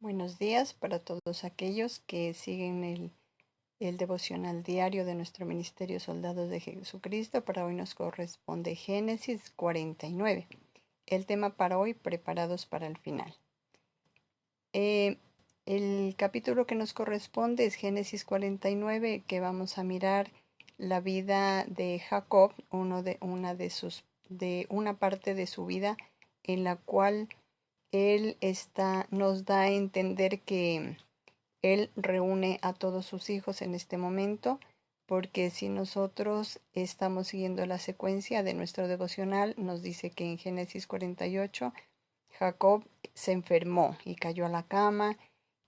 Buenos días para todos aquellos que siguen el devocional diario de nuestro Ministerio Soldados de Jesucristo. Para hoy nos corresponde Génesis 49. El tema para hoy, preparados para el final. El capítulo que nos corresponde es Génesis 49, que vamos a mirar la vida de Jacob, de una parte de su vida en la cual nos da a entender que él reúne a todos sus hijos en este momento, porque si nosotros estamos siguiendo la secuencia de nuestro devocional, nos dice que en Génesis 48, Jacob se enfermó y cayó a la cama,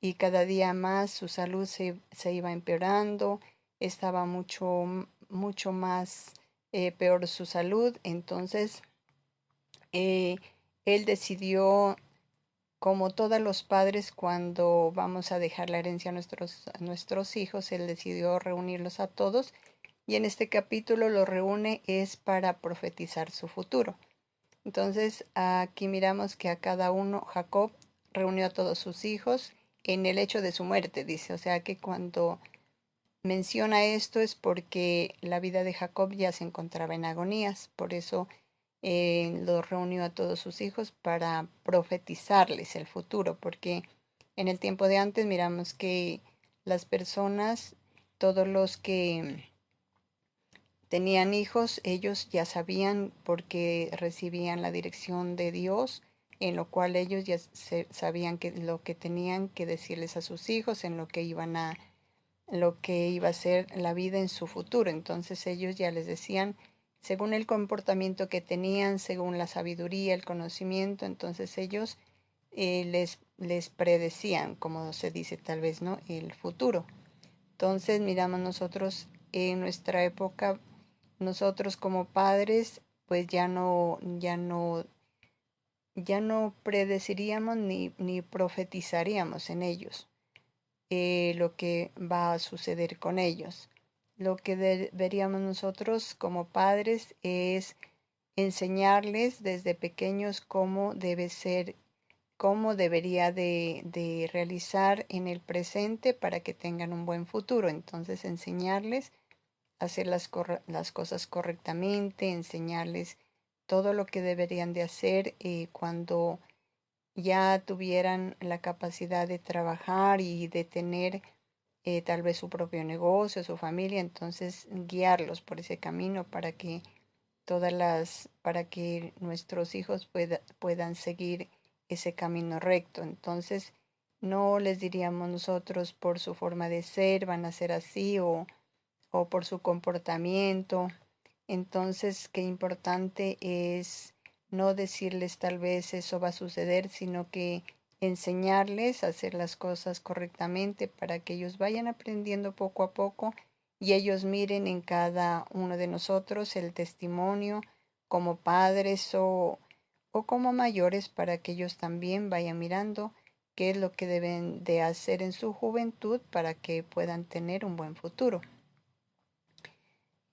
y cada día más su salud se iba empeorando, estaba mucho más peor su salud. Entonces, él decidió, como todos los padres, cuando vamos a dejar la herencia a nuestros hijos, él decidió reunirlos a todos, y en este capítulo lo reúne es para profetizar su futuro. Entonces aquí miramos que a cada uno Jacob reunió a todos sus hijos en el hecho de su muerte, dice. O sea que cuando menciona esto es porque la vida de Jacob ya se encontraba en agonías. Por eso los reunió a todos sus hijos para profetizarles el futuro, porque en el tiempo de antes miramos que las personas, todos los que tenían hijos, ellos ya sabían, porque recibían la dirección de Dios, en lo cual ellos ya sabían lo que tenían que decirles a sus hijos, en lo que iba a ser la vida en su futuro. Entonces ellos ya les decían, según el comportamiento que tenían, según la sabiduría, el conocimiento. Entonces ellos les predecían, como se dice tal vez, ¿no?, el futuro. Entonces miramos nosotros en nuestra época, nosotros como padres, pues ya no predeciríamos ni profetizaríamos en ellos lo que va a suceder con ellos. Lo que deberíamos nosotros como padres es enseñarles desde pequeños cómo debe ser, cómo debería de realizar en el presente para que tengan un buen futuro. Entonces enseñarles a hacer las cosas correctamente, enseñarles todo lo que deberían de hacer cuando ya tuvieran la capacidad de trabajar y de tener tal vez su propio negocio, su familia. Entonces guiarlos por ese camino para que nuestros hijos puedan seguir ese camino recto. Entonces no les diríamos nosotros por su forma de ser van a ser así, o por su comportamiento. Entonces, qué importante es no decirles tal vez eso va a suceder, sino que enseñarles a hacer las cosas correctamente para que ellos vayan aprendiendo poco a poco, y ellos miren en cada uno de nosotros el testimonio como padres o como mayores, para que ellos también vayan mirando qué es lo que deben de hacer en su juventud para que puedan tener un buen futuro.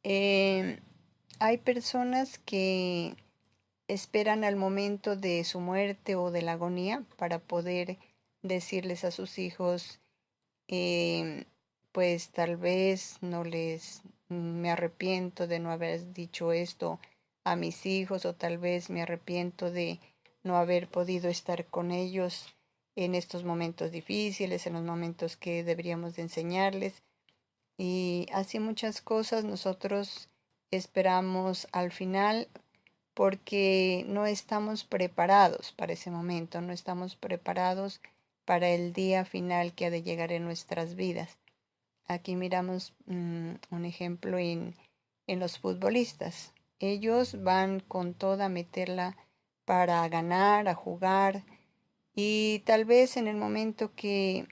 Eh, Hay personas que esperan al momento de su muerte o de la agonía para poder decirles a sus hijos, eh, pues tal vez me arrepiento de no haber dicho esto a mis hijos, o tal vez me arrepiento de no haber podido estar con ellos en estos momentos difíciles, en los momentos que deberíamos de enseñarles. Y así muchas cosas nosotros esperamos al final, porque no estamos preparados para ese momento, no estamos preparados para el día final que ha de llegar en nuestras vidas. Aquí miramos un ejemplo en los futbolistas. Ellos van con toda a meterla para ganar, a jugar, y tal vez en el momento que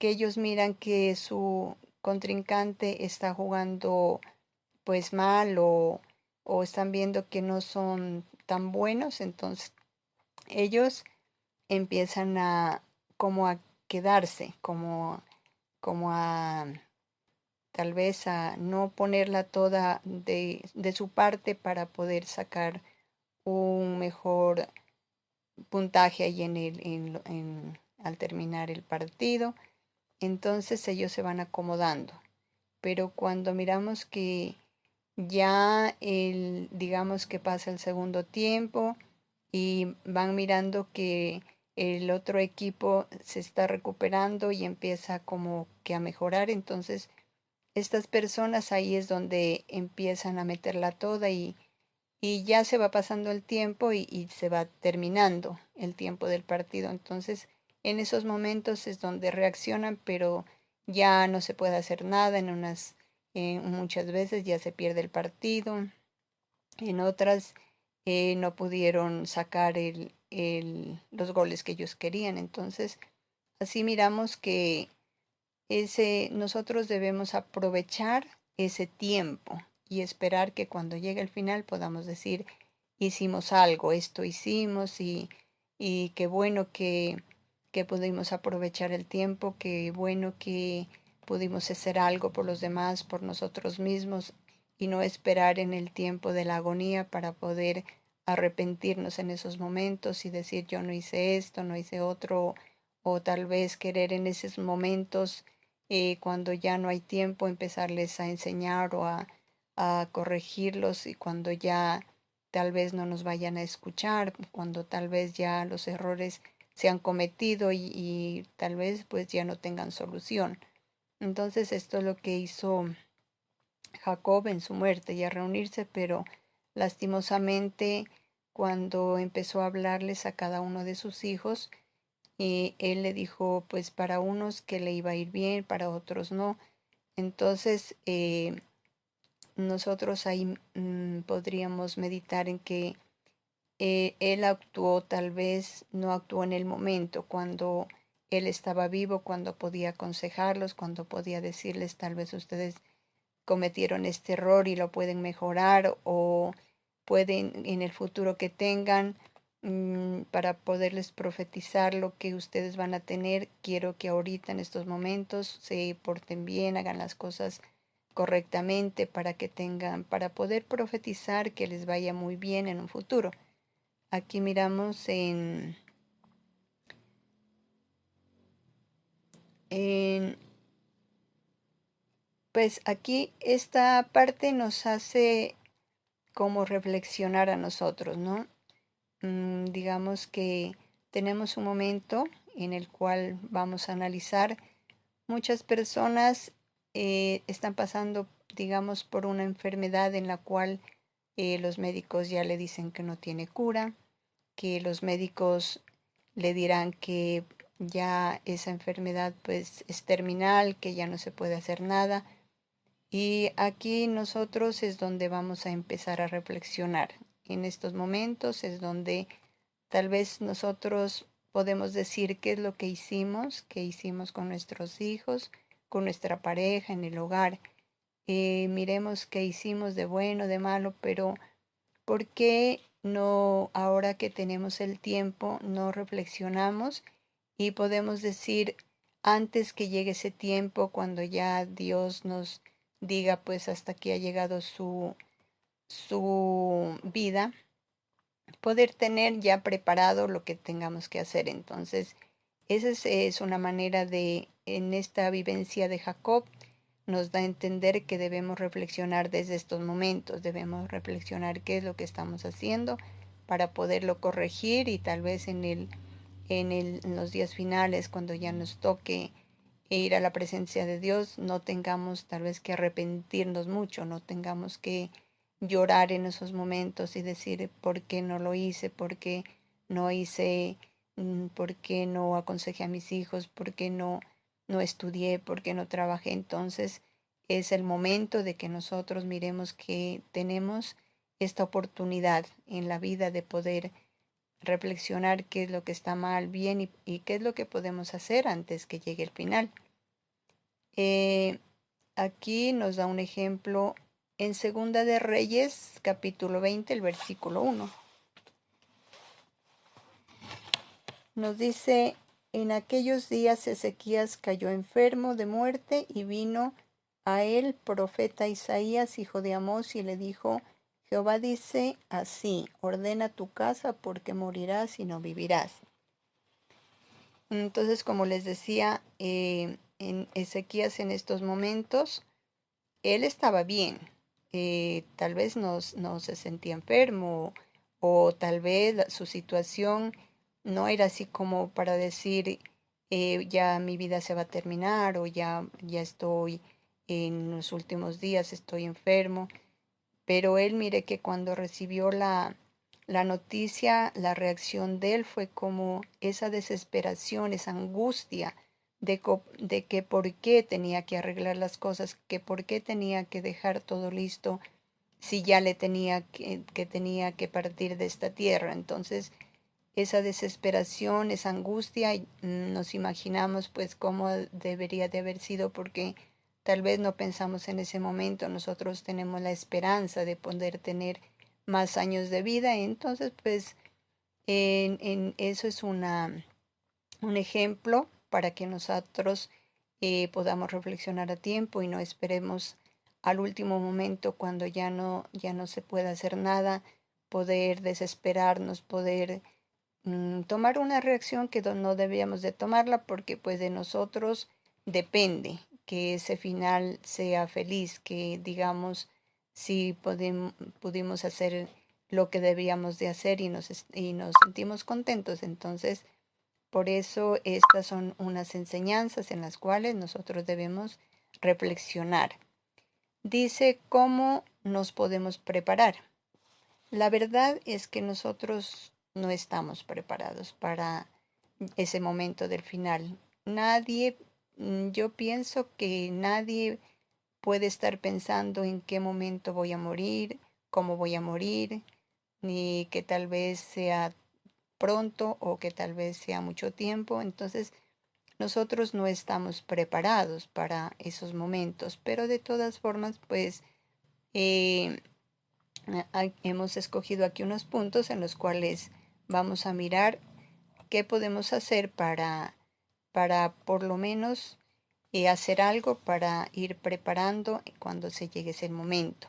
ellos miran que su contrincante está jugando pues mal, o están viendo que no son tan buenos, entonces ellos empiezan como a quedarse, como a tal vez a no ponerla toda de su parte para poder sacar un mejor puntaje ahí al terminar el partido. Entonces ellos se van acomodando. Pero cuando miramos que ya digamos que pasa el segundo tiempo y van mirando que el otro equipo se está recuperando y empieza como que a mejorar, entonces estas personas ahí es donde empiezan a meterla toda y ya se va pasando el tiempo y se va terminando el tiempo del partido. Entonces, en esos momentos es donde reaccionan, pero ya no se puede hacer nada. Muchas veces ya se pierde el partido. En otras no pudieron sacar los goles que ellos querían. Entonces, así miramos que nosotros debemos aprovechar ese tiempo y esperar que cuando llegue el final podamos decir, hicimos algo, esto hicimos y qué bueno que pudimos aprovechar el tiempo, qué bueno que pudimos hacer algo por los demás, por nosotros mismos y no esperar en el tiempo de la agonía para poder arrepentirnos en esos momentos y decir yo no hice esto, no hice otro, o tal vez querer en esos momentos cuando ya no hay tiempo empezarles a enseñar o a corregirlos y cuando ya tal vez no nos vayan a escuchar, cuando tal vez ya los errores se han cometido y tal vez pues ya no tengan solución. Entonces esto es lo que hizo Jacob en su muerte y a reunirse, pero lastimosamente cuando empezó a hablarles a cada uno de sus hijos, él le dijo pues para unos que le iba a ir bien, para otros no. Entonces nosotros ahí podríamos meditar en que él actuó, tal vez no actuó en el momento, cuando él estaba vivo, cuando podía aconsejarlos, cuando podía decirles tal vez ustedes cometieron este error y lo pueden mejorar o pueden en el futuro que tengan para poderles profetizar lo que ustedes van a tener. Quiero que ahorita en estos momentos se porten bien, hagan las cosas correctamente para que tengan, para poder profetizar que les vaya muy bien en un futuro. Aquí miramos en pues aquí esta parte nos hace como reflexionar a nosotros, ¿no? Digamos que tenemos un momento en el cual vamos a analizar. Muchas personas están pasando, digamos, por una enfermedad en la cual los médicos ya le dicen que no tiene cura, que los médicos le dirán que ya esa enfermedad pues es terminal, que ya no se puede hacer nada. Y aquí nosotros es donde vamos a empezar a reflexionar. En estos momentos es donde tal vez nosotros podemos decir qué es lo que hicimos con nuestros hijos, con nuestra pareja, en el hogar. Miremos qué hicimos de bueno, de malo, pero ¿por qué no, ahora que tenemos el tiempo, no reflexionamos y podemos decir antes que llegue ese tiempo, cuando ya Dios nos diga, pues hasta aquí ha llegado su vida, poder tener ya preparado lo que tengamos que hacer? Entonces, esa es una manera en esta vivencia de Jacob, nos da a entender que debemos reflexionar desde estos momentos, debemos reflexionar qué es lo que estamos haciendo para poderlo corregir y tal vez en los días finales, cuando ya nos toque ir a la presencia de Dios, no tengamos tal vez que arrepentirnos mucho, no tengamos que llorar en esos momentos y decir por qué no lo hice, por qué no hice, por qué no aconsejé a mis hijos, por qué no estudié, por qué no trabajé. Entonces es el momento de que nosotros miremos que tenemos esta oportunidad en la vida de poder reflexionar qué es lo que está mal, bien y qué es lo que podemos hacer antes que llegue el final. Aquí nos da un ejemplo en Segunda de Reyes, capítulo 20, el versículo 1. Nos dice, en aquellos días Ezequías cayó enfermo de muerte y vino a él profeta Isaías, hijo de Amós, y le dijo, Jehová dice así, ordena tu casa porque morirás y no vivirás. Entonces, como les decía, en Ezequías en estos momentos, él estaba bien. Tal vez no se sentía enfermo o tal vez su situación no era así como para decir ya mi vida se va a terminar o ya estoy en los últimos días, estoy enfermo. Pero él, mire que cuando recibió la noticia, la reacción de él fue como esa desesperación, esa angustia de que por qué tenía que arreglar las cosas, que por qué tenía que dejar todo listo si ya le tenía que partir de esta tierra. Entonces, esa desesperación, esa angustia, nos imaginamos pues cómo debería de haber sido porque tal vez no pensamos en ese momento, nosotros tenemos la esperanza de poder tener más años de vida, entonces pues eso es un ejemplo para que nosotros podamos reflexionar a tiempo y no esperemos al último momento cuando ya no se puede hacer nada, poder desesperarnos, poder tomar una reacción que no debíamos de tomarla porque pues de nosotros depende que ese final sea feliz, que digamos si pudimos hacer lo que debíamos de hacer y nos sentimos contentos. Entonces, por eso estas son unas enseñanzas en las cuales nosotros debemos reflexionar. Dice cómo nos podemos preparar. La verdad es que nosotros no estamos preparados para ese momento del final. Nadie, yo pienso que nadie puede estar pensando en qué momento voy a morir, cómo voy a morir, ni que tal vez sea pronto o que tal vez sea mucho tiempo. Entonces, nosotros no estamos preparados para esos momentos, pero de todas formas, pues eh, hemos escogido aquí unos puntos en los cuales vamos a mirar qué podemos hacer para por lo menos hacer algo para ir preparando cuando se llegue ese momento.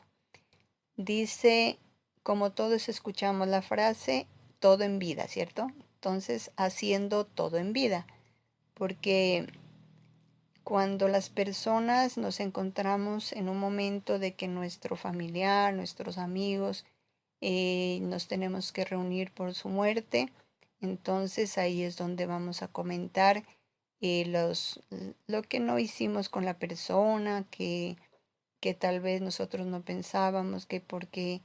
Dice, como todos escuchamos la frase, todo en vida, ¿cierto? Entonces, haciendo todo en vida, porque cuando las personas nos encontramos en un momento de que nuestro familiar, nuestros amigos, nos tenemos que reunir por su muerte, entonces ahí es donde vamos a comentar lo que no hicimos con la persona, que tal vez nosotros no pensábamos, que porque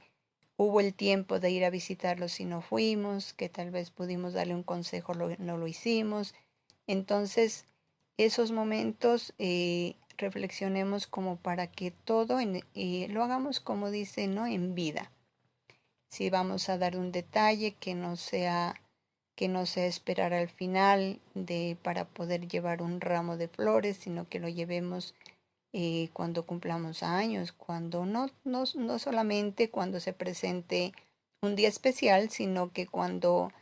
hubo el tiempo de ir a visitarlos y no fuimos, que tal vez pudimos darle un consejo, no lo hicimos. Entonces, esos momentos reflexionemos como para que todo lo hagamos como dice, ¿no? En vida. Si vamos a dar un detalle que no sea esperar al final para poder llevar un ramo de flores, sino que lo llevemos cuando cumplamos años, cuando no solamente cuando se presente un día especial, sino que cuando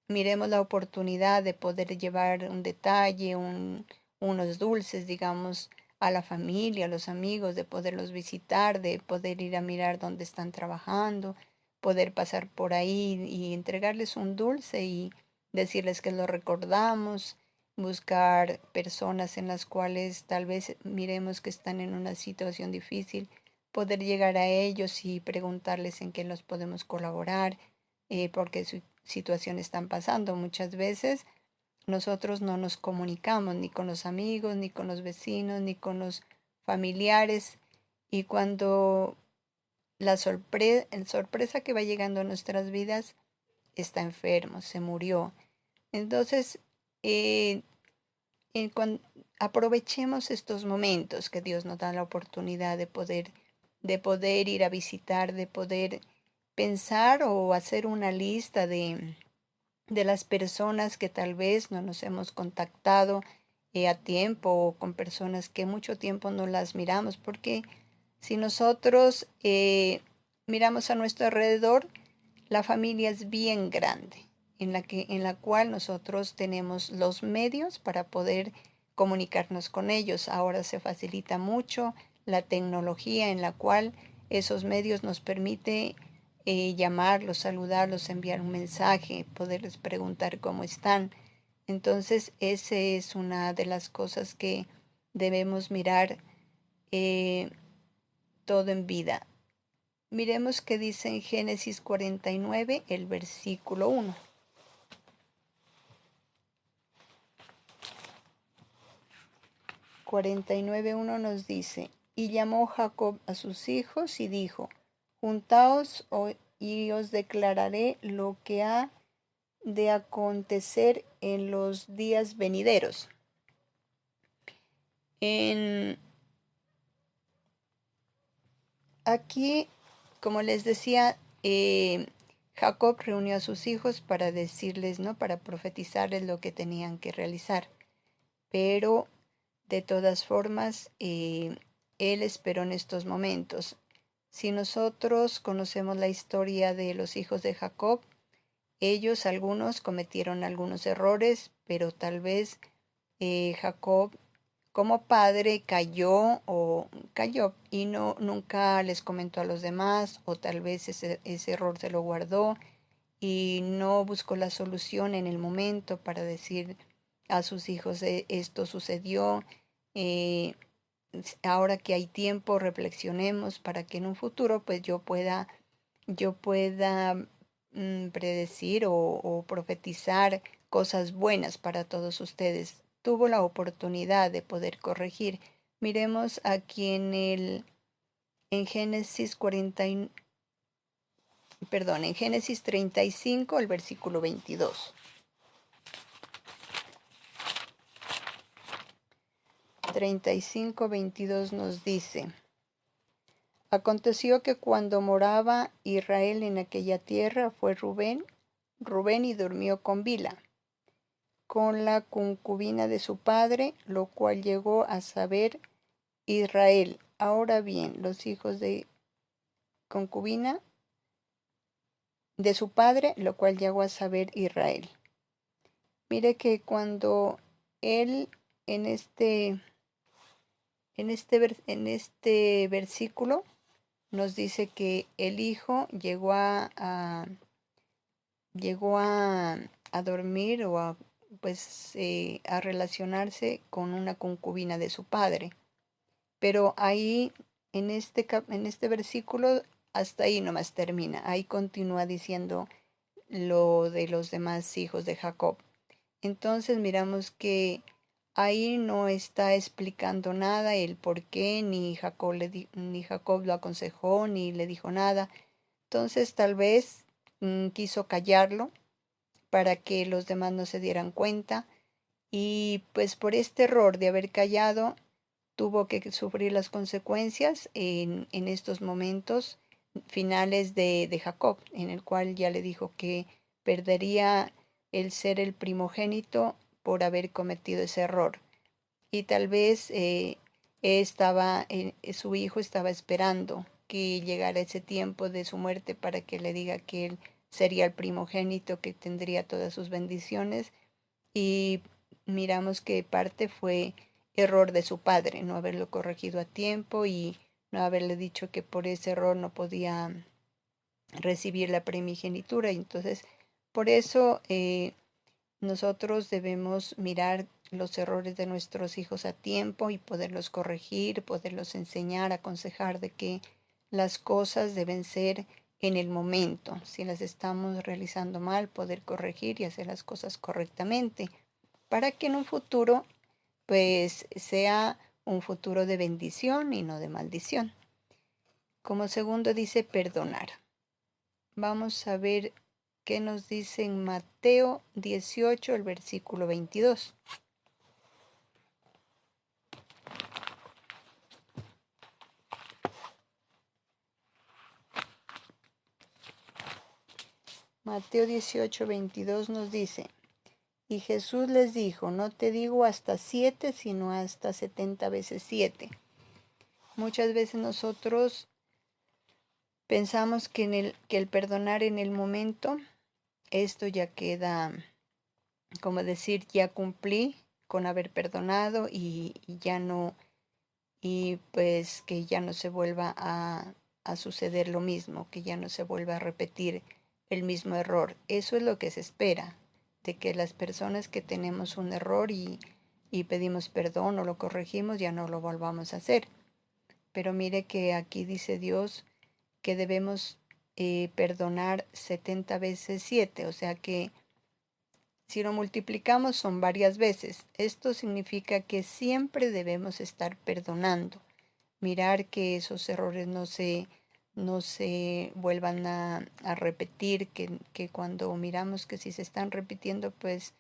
miremos la oportunidad de poder llevar un detalle, unos dulces, digamos, a la familia, a los amigos, de poderlos visitar, de poder ir a mirar dónde están trabajando, poder pasar por ahí y entregarles un dulce y decirles que lo recordamos, buscar personas en las cuales tal vez miremos que están en una situación difícil, poder llegar a ellos y preguntarles en qué los podemos colaborar, porque su situación están pasando. Muchas veces nosotros no nos comunicamos ni con los amigos, ni con los vecinos, ni con los familiares. Y cuando sorpresa que va llegando a nuestras vidas, está enfermo, se murió. Entonces, eh, aprovechemos estos momentos que Dios nos da la oportunidad de poder ir a visitar, de poder pensar o hacer una lista de las personas que tal vez no nos hemos contactado a tiempo o con personas que mucho tiempo no las miramos, porque si nosotros miramos a nuestro alrededor, la familia es bien grande, en la cual nosotros tenemos los medios para poder comunicarnos con ellos. Ahora se facilita mucho la tecnología en la cual esos medios nos permite llamarlos, saludarlos, enviar un mensaje, poderles preguntar cómo están. Entonces, esa es una de las cosas que debemos mirar eh, todo en vida. Miremos qué dice en Génesis 49, el versículo 1. 49:1 nos dice, y llamó Jacob a sus hijos y dijo, juntaos y os declararé lo que ha de acontecer en los días venideros. Aquí, como les decía, Jacob reunió a sus hijos para decirles, ¿no? Para profetizarles lo que tenían que realizar. Pero de todas formas, él esperó en estos momentos. Si nosotros conocemos la historia de los hijos de Jacob, ellos algunos cometieron algunos errores, pero tal vez Jacob como padre cayó y nunca les comentó a los demás, o tal vez ese error se lo guardó y no buscó la solución en el momento para decir a sus hijos, esto sucedió, eh, ahora que hay tiempo reflexionemos para que en un futuro pues yo pueda predecir o profetizar cosas buenas para todos ustedes. Tuvo la oportunidad de poder corregir. Miremos aquí en Génesis 35, el versículo 22. 35:22 nos dice, aconteció que cuando moraba Israel en aquella tierra fue Rubén y durmió con Bila, con la concubina de su padre, lo cual llegó a saber Israel. Ahora bien, los hijos de concubina de su padre, lo cual llegó a saber Israel. Mire que cuando él en este versículo nos dice que el hijo llegó a dormir o a relacionarse con una concubina de su padre. Pero ahí, en este versículo, hasta ahí nomás termina. Ahí continúa diciendo lo de los demás hijos de Jacob. Entonces miramos que ahí no está explicando nada el por qué, ni Jacob lo aconsejó, ni le dijo nada. Entonces tal vez quiso callarlo para que los demás no se dieran cuenta. Y pues por este error de haber callado, tuvo que sufrir las consecuencias en estos momentos finales de Jacob, en el cual ya le dijo que perdería el ser el primogénito por haber cometido ese error. Y tal vez su hijo estaba esperando que llegara ese tiempo de su muerte para que le diga que él sería el primogénito, que tendría todas sus bendiciones. Y miramos que parte fue error de su padre, no haberlo corregido a tiempo y no haberle dicho que por ese error no podía recibir la primogenitura. Entonces, por eso nosotros debemos mirar los errores de nuestros hijos a tiempo y poderlos corregir, poderlos enseñar, aconsejar de que las cosas deben ser en el momento. Si las estamos realizando mal, poder corregir y hacer las cosas correctamente para que en un futuro pues sea un futuro de bendición y no de maldición. Como segundo dice perdonar. Vamos a ver qué nos dice en Mateo 18, el versículo 22. Mateo 18, 22 nos dice, y Jesús les dijo, no te digo hasta 7, sino hasta 70 veces 7. Muchas veces nosotros pensamos que el perdonar en el momento, esto ya queda, como decir, ya cumplí con haber perdonado y ya no, y pues que ya no se vuelva a suceder lo mismo, que ya no se vuelva a repetir el mismo error. Eso es lo que se espera, que las personas que tenemos un error y pedimos perdón o lo corregimos, ya no lo volvamos a hacer. Pero mire que aquí dice Dios que debemos perdonar 70 veces 7, o sea que si lo multiplicamos son varias veces. Esto significa que siempre debemos estar perdonando, mirar que esos errores no se vuelvan a repetir, que cuando miramos que si se están repitiendo, pues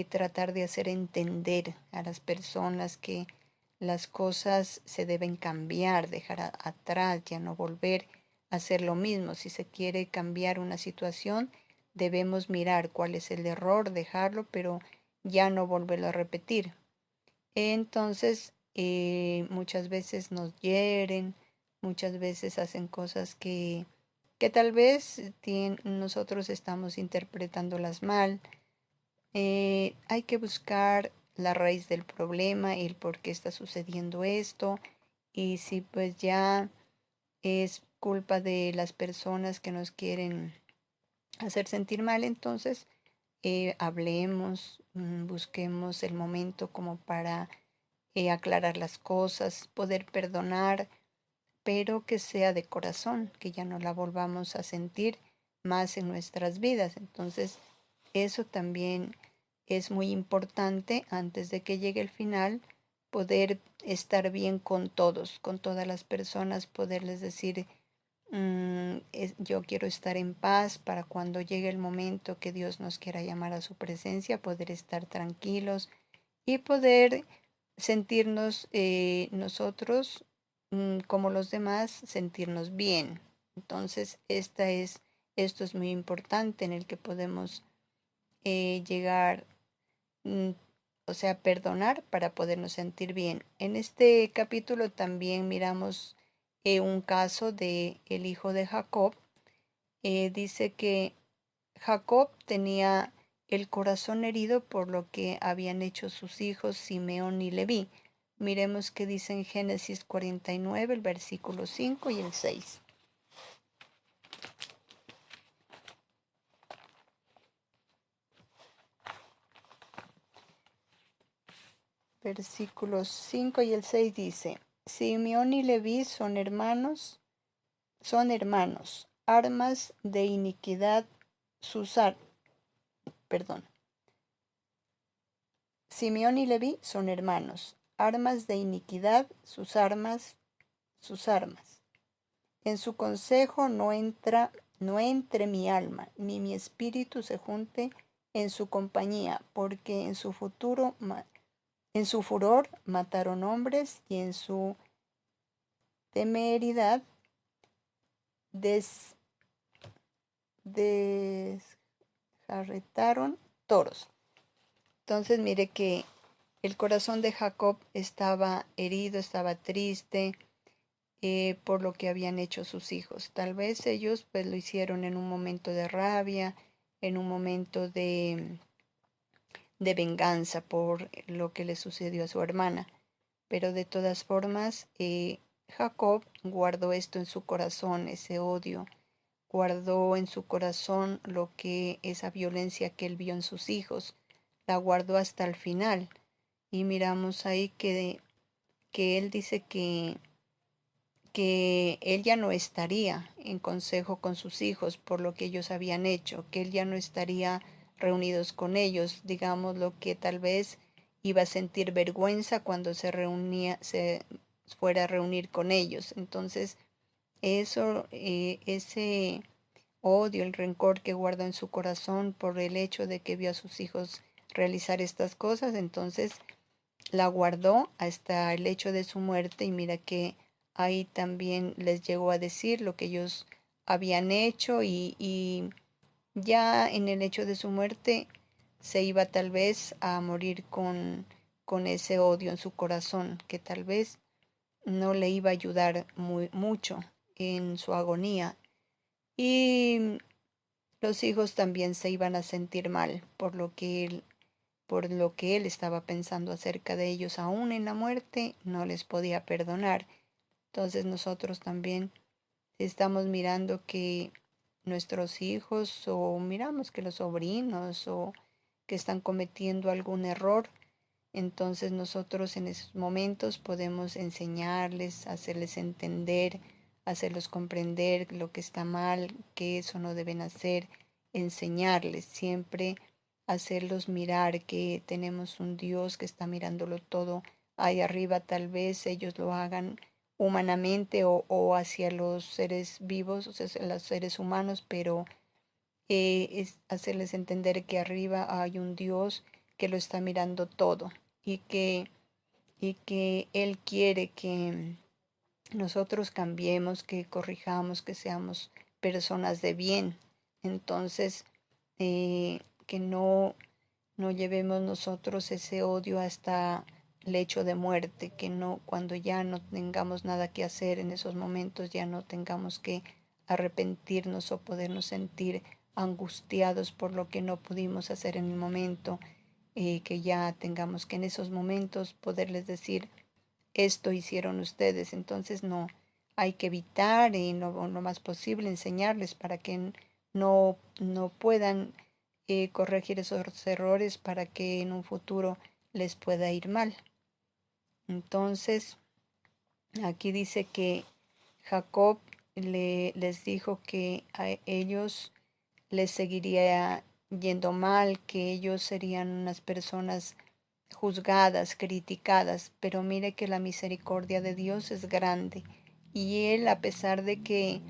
tratar de hacer entender a las personas que las cosas se deben cambiar, dejar atrás, ya no volver a hacer lo mismo. Si se quiere cambiar una situación, debemos mirar cuál es el error, dejarlo, pero ya no volverlo a repetir. Entonces, muchas veces nos hieren, muchas veces hacen cosas que tal vez nosotros estamos interpretándolas mal. Hay que buscar la raíz del problema, el por qué está sucediendo esto, y si pues ya es culpa de las personas que nos quieren hacer sentir mal, entonces hablemos, busquemos el momento como para aclarar las cosas, poder perdonar, pero que sea de corazón, que ya no la volvamos a sentir más en nuestras vidas. Entonces, eso también es muy importante antes de que llegue el final, poder estar bien con todos, con todas las personas, poderles decir, yo quiero estar en paz para cuando llegue el momento que Dios nos quiera llamar a su presencia, poder estar tranquilos y poder sentirnos nosotros como los demás, sentirnos bien. Entonces, esto es muy importante en el que podemos llegar, mm, o sea, perdonar para podernos sentir bien. En este capítulo también miramos un caso de el hijo de Jacob. Dice que Jacob tenía el corazón herido por lo que habían hecho sus hijos Simeón y Leví. Miremos qué dice en Génesis 49, el versículo 5 y el 6. Versículos 5 y el 6 dice, Simeón y Leví son hermanos, armas de iniquidad perdón. Simeón y Leví son hermanos, armas de iniquidad sus armas. En su consejo no entre mi alma, ni mi espíritu se junte en su compañía, porque en su furor mataron hombres y en su temeridad desjarretaron toros. Entonces mire que el corazón de Jacob estaba herido, estaba triste por lo que habían hecho sus hijos. Tal vez ellos pues lo hicieron en un momento de rabia, en un momento de venganza por lo que le sucedió a su hermana. Pero de todas formas, Jacob guardó esto en su corazón, ese odio, guardó en su corazón lo que esa violencia que él vio en sus hijos, la guardó hasta el final. Y miramos ahí que él dice que él ya no estaría en consejo con sus hijos por lo que ellos habían hecho, que él ya no estaría reunidos con ellos, digamos lo que tal vez iba a sentir vergüenza cuando se fuera a reunir con ellos. Entonces, ese odio, el rencor que guarda en su corazón por el hecho de que vio a sus hijos realizar estas cosas, entonces la guardó hasta el hecho de su muerte y mira que ahí también les llegó a decir lo que ellos habían hecho y ya en el hecho de su muerte se iba tal vez a morir con ese odio en su corazón que tal vez no le iba a ayudar mucho en su agonía y los hijos también se iban a sentir mal por lo que él estaba pensando acerca de ellos, aún en la muerte, no les podía perdonar. Entonces nosotros también estamos mirando que nuestros hijos o miramos que los sobrinos o que están cometiendo algún error, entonces nosotros en esos momentos podemos enseñarles, hacerles entender, hacerlos comprender lo que está mal, que eso no deben hacer, enseñarles siempre, hacerlos mirar que tenemos un Dios que está mirándolo todo ahí arriba. Tal vez ellos lo hagan humanamente o hacia los seres vivos, o sea, los seres humanos, pero es hacerles entender que arriba hay un Dios que lo está mirando todo y que Él quiere que nosotros cambiemos, que corrijamos, que seamos personas de bien. Entonces, que no llevemos nosotros ese odio hasta el hecho de muerte, que no, cuando ya no tengamos nada que hacer en esos momentos, ya no tengamos que arrepentirnos o podernos sentir angustiados por lo que no pudimos hacer en el momento, que ya tengamos que en esos momentos poderles decir, esto hicieron ustedes. Entonces no, hay que evitar y lo más posible enseñarles para que no puedan corregir esos errores para que en un futuro les pueda ir mal. Entonces, aquí dice que Jacob les dijo que a ellos les seguiría yendo mal, que ellos serían unas personas juzgadas, criticadas, pero mire que la misericordia de Dios es grande. Y él, a pesar de que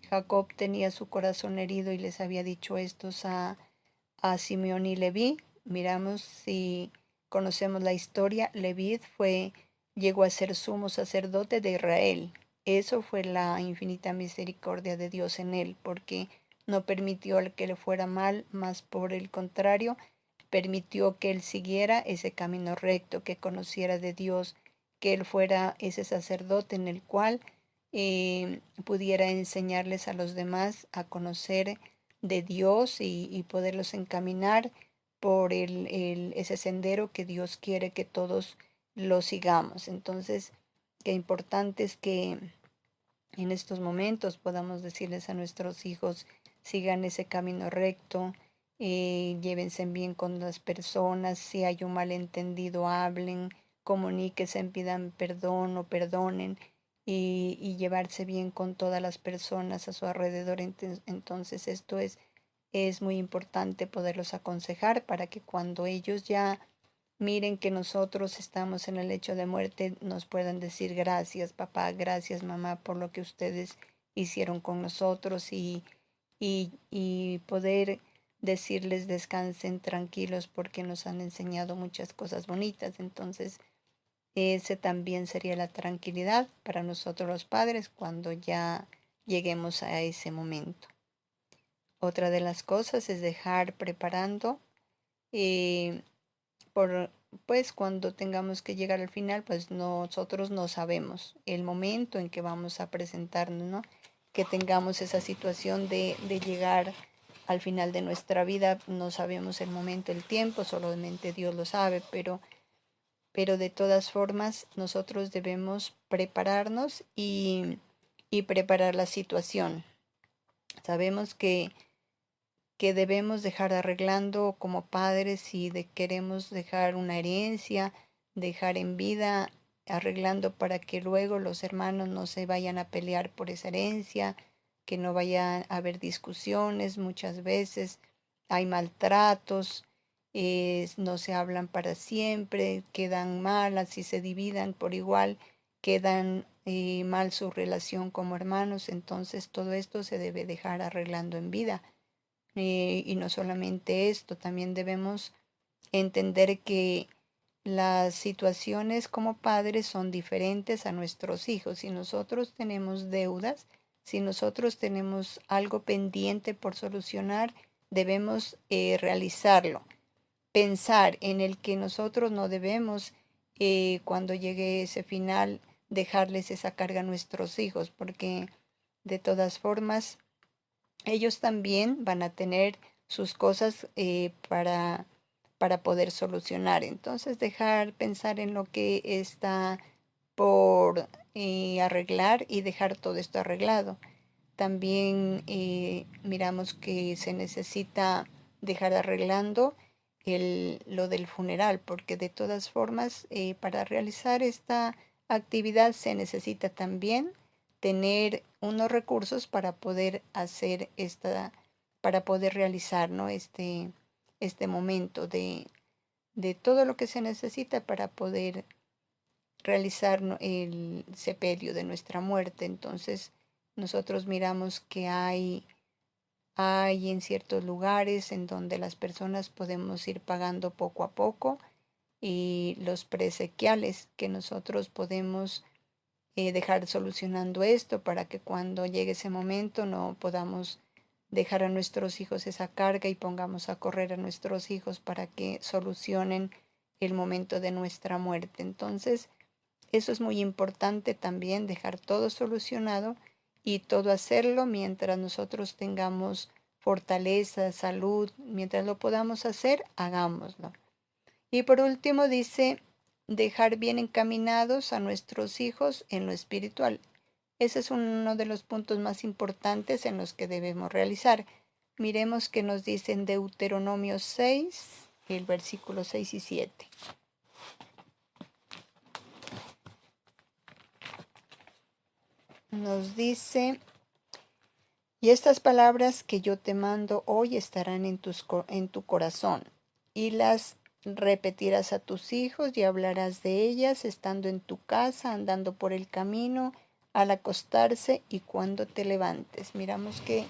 Jacob tenía su corazón herido y les había dicho estos a Simeón y Leví, miramos si conocemos la historia, Leví llegó a ser sumo sacerdote de Israel. Eso fue la infinita misericordia de Dios en él, porque no permitió al que le fuera mal, más por el contrario, permitió que él siguiera ese camino recto, que conociera de Dios, que él fuera ese sacerdote en el cual pudiera enseñarles a los demás a conocer de Dios y poderlos encaminar por ese sendero que Dios quiere que todos lo sigamos. Entonces, qué importante es que en estos momentos podamos decirles a nuestros hijos, sigan ese camino recto, llévense bien con las personas, si hay un malentendido, hablen, comuníquense, pidan perdón o perdonen y llevarse bien con todas las personas a su alrededor. Entonces esto es muy importante poderlos aconsejar para que cuando ellos ya miren que nosotros estamos en el lecho de muerte, nos puedan decir gracias papá, gracias mamá por lo que ustedes hicieron con nosotros y poder decirles descansen tranquilos porque nos han enseñado muchas cosas bonitas. Entonces, ese también sería la tranquilidad para nosotros los padres cuando ya lleguemos a ese momento. Otra de las cosas es dejar preparando eh, por, pues cuando tengamos que llegar al final, pues nosotros no sabemos el momento en que vamos a presentarnos, ¿no? Que tengamos esa situación de llegar al final de nuestra vida, no sabemos el momento, el tiempo, solamente Dios lo sabe, pero de todas formas nosotros debemos prepararnos y preparar la situación. Sabemos que debemos dejar arreglando como padres si queremos dejar una herencia, dejar en vida arreglando para que luego los hermanos no se vayan a pelear por esa herencia, que no vaya a haber discusiones, muchas veces hay maltratos, no se hablan para siempre, quedan mal, así se dividan por igual, quedan mal su relación como hermanos, entonces todo esto se debe dejar arreglando en vida. Y no solamente esto, también debemos entender que las situaciones como padres son diferentes a nuestros hijos. Si nosotros tenemos deudas, si nosotros tenemos algo pendiente por solucionar, debemos realizarlo. Pensar en el que nosotros no debemos, cuando llegue ese final, dejarles esa carga a nuestros hijos, porque de todas formas, ellos también van a tener sus cosas para poder solucionar. Entonces, dejar pensar en lo que está por arreglar y dejar todo esto arreglado. También miramos que se necesita dejar arreglando lo del funeral, porque de todas formas, para realizar esta actividad se necesita también tener unos recursos para poder hacer para poder realizar, ¿no? Este momento de todo lo que se necesita para poder realizar el sepelio de nuestra muerte. Entonces, nosotros miramos que hay en ciertos lugares en donde las personas podemos ir pagando poco a poco y los presequiales que nosotros podemos dejar solucionando esto para que cuando llegue ese momento no podamos dejar a nuestros hijos esa carga y pongamos a correr a nuestros hijos para que solucionen el momento de nuestra muerte. Entonces, eso es muy importante también, dejar todo solucionado y todo hacerlo mientras nosotros tengamos fortaleza, salud, mientras lo podamos hacer, hagámoslo. Y por último dice, dejar bien encaminados a nuestros hijos en lo espiritual. Ese es uno de los puntos más importantes en los que debemos realizar. Miremos que nos dice en Deuteronomio 6, el versículo 6 y 7. Nos dice, y estas palabras que yo te mando hoy estarán en tu corazón, y las repetirás a tus hijos y hablarás de ellas estando en tu casa, andando por el camino, al acostarse y cuando te levantes. Miramos que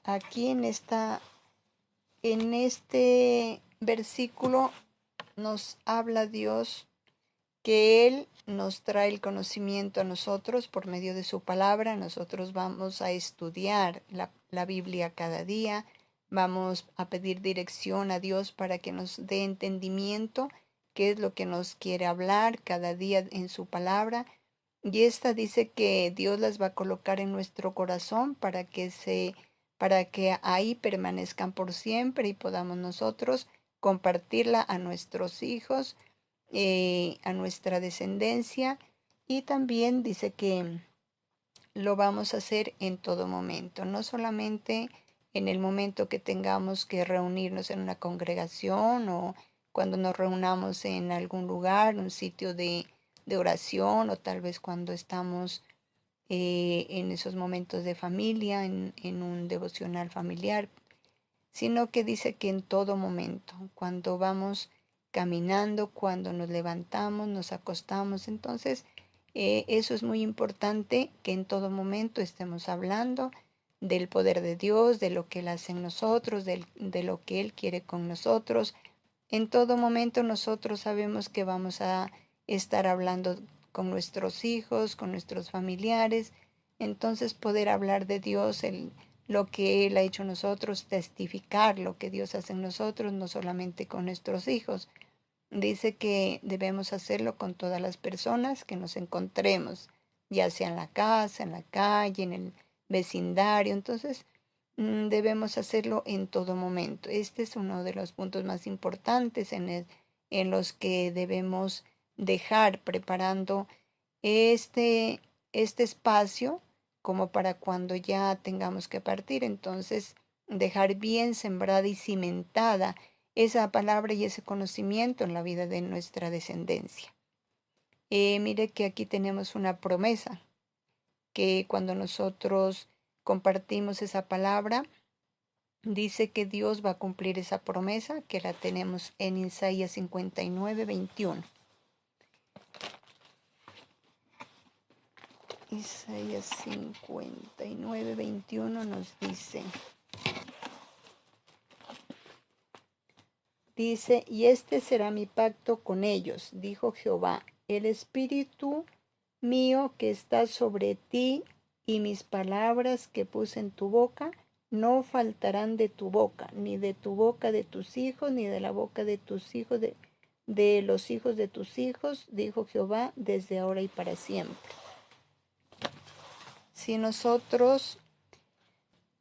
aquí en este versículo nos habla Dios que Él nos trae el conocimiento a nosotros por medio de su palabra. Nosotros vamos a estudiar la Biblia cada día, vamos a pedir dirección a Dios para que nos dé entendimiento, qué es lo que nos quiere hablar cada día en su palabra. Y esta dice que Dios las va a colocar en nuestro corazón para que ahí permanezcan por siempre y podamos nosotros compartirla a nuestros hijos, a nuestra descendencia, y también dice que lo vamos a hacer en todo momento, no solamente en el momento que tengamos que reunirnos en una congregación o cuando nos reunamos en algún lugar, un sitio de oración, o tal vez cuando estamos en esos momentos de familia, en un devocional familiar, sino que dice que en todo momento, cuando vamos caminando, cuando nos levantamos, nos acostamos. Entonces, eso es muy importante, que en todo momento estemos hablando del poder de Dios, de lo que Él hace en nosotros, de lo que Él quiere con nosotros. En todo momento nosotros sabemos que vamos a estar hablando con nuestros hijos, con nuestros familiares. Entonces, poder hablar de Dios, lo que Él ha hecho en nosotros, testificar lo que Dios hace en nosotros, no solamente con nuestros hijos. Dice que debemos hacerlo con todas las personas que nos encontremos, ya sea en la casa, en la calle, en el vecindario. Entonces, debemos hacerlo en todo momento. Este es uno de los puntos más importantes en los que debemos dejar preparando este, este espacio como para cuando ya tengamos que partir. Entonces, dejar bien sembrada y cimentada esa palabra y ese conocimiento en la vida de nuestra descendencia. Mire que aquí tenemos una promesa, que cuando nosotros compartimos esa palabra, dice que Dios va a cumplir esa promesa, que la tenemos en Isaías 59:21. Isaías 59:21 nos dice, y este será mi pacto con ellos, dijo Jehová, el espíritu mío que está sobre ti y mis palabras que puse en tu boca, no faltarán de tu boca, ni de tu boca de tus hijos, ni de la boca de tus hijos, de los hijos de tus hijos, dijo Jehová, desde ahora y para siempre. Si nosotros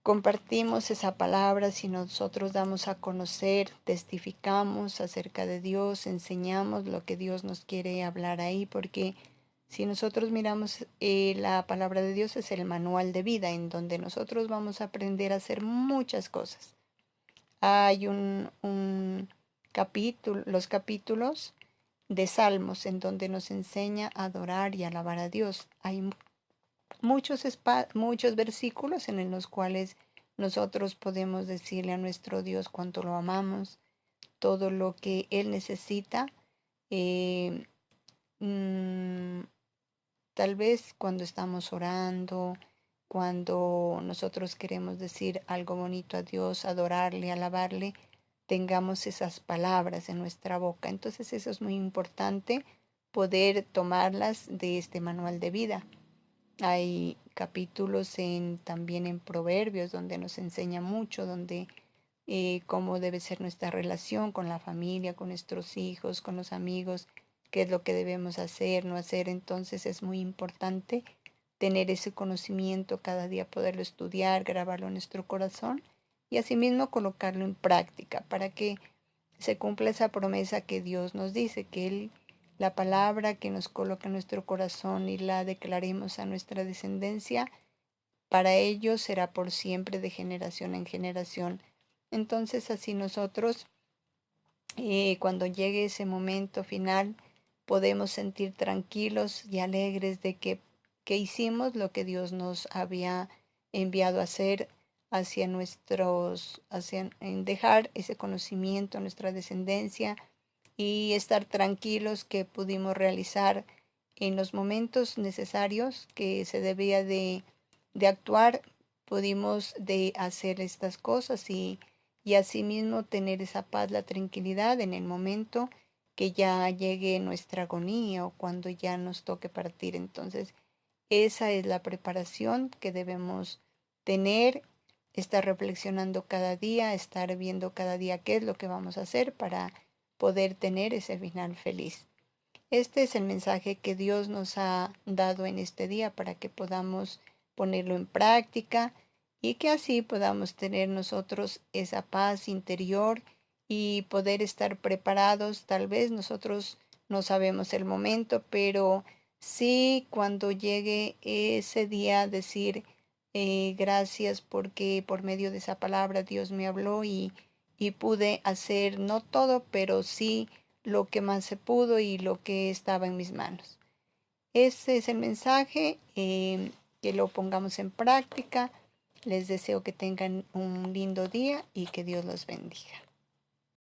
compartimos esa palabra, si nosotros damos a conocer, testificamos acerca de Dios, enseñamos lo que Dios nos quiere hablar ahí, porque Si nosotros miramos la palabra de Dios es el manual de vida en donde nosotros vamos a aprender a hacer muchas cosas. Hay un capítulo, los capítulos de Salmos en donde nos enseña a adorar y alabar a Dios. Hay muchos versículos en los cuales nosotros podemos decirle a nuestro Dios cuánto lo amamos, todo lo que Él necesita. eh, mm, Tal vez cuando estamos orando, cuando nosotros queremos decir algo bonito a Dios, adorarle, alabarle, tengamos esas palabras en nuestra boca. Entonces eso es muy importante, poder tomarlas de este manual de vida. Hay capítulos también en Proverbios donde nos enseña mucho, donde cómo debe ser nuestra relación con la familia, con nuestros hijos, con los amigos, qué es lo que debemos hacer, no hacer. Entonces es muy importante tener ese conocimiento cada día, poderlo estudiar, grabarlo en nuestro corazón y asimismo colocarlo en práctica para que se cumpla esa promesa que Dios nos dice, que Él, la palabra que nos coloca en nuestro corazón y la declaremos a nuestra descendencia, para ellos será por siempre de generación en generación. Entonces así nosotros, cuando llegue ese momento final, podemos sentir tranquilos y alegres de que hicimos lo que Dios nos había enviado a hacer hacia en dejar ese conocimiento a nuestra descendencia y estar tranquilos que pudimos realizar en los momentos necesarios que se debía de actuar, pudimos de hacer estas cosas y asimismo tener esa paz, la tranquilidad en el momento que ya llegue nuestra agonía o cuando ya nos toque partir. Entonces, esa es la preparación que debemos tener, estar reflexionando cada día, estar viendo cada día qué es lo que vamos a hacer para poder tener ese final feliz. Este es el mensaje que Dios nos ha dado en este día para que podamos ponerlo en práctica y que así podamos tener nosotros esa paz interior y poder estar preparados. Tal vez nosotros no sabemos el momento, pero sí cuando llegue ese día decir gracias porque por medio de esa palabra Dios me habló y pude hacer no todo, pero sí lo que más se pudo y lo que estaba en mis manos. Ese es el mensaje, que lo pongamos en práctica. Les deseo que tengan un lindo día y que Dios los bendiga.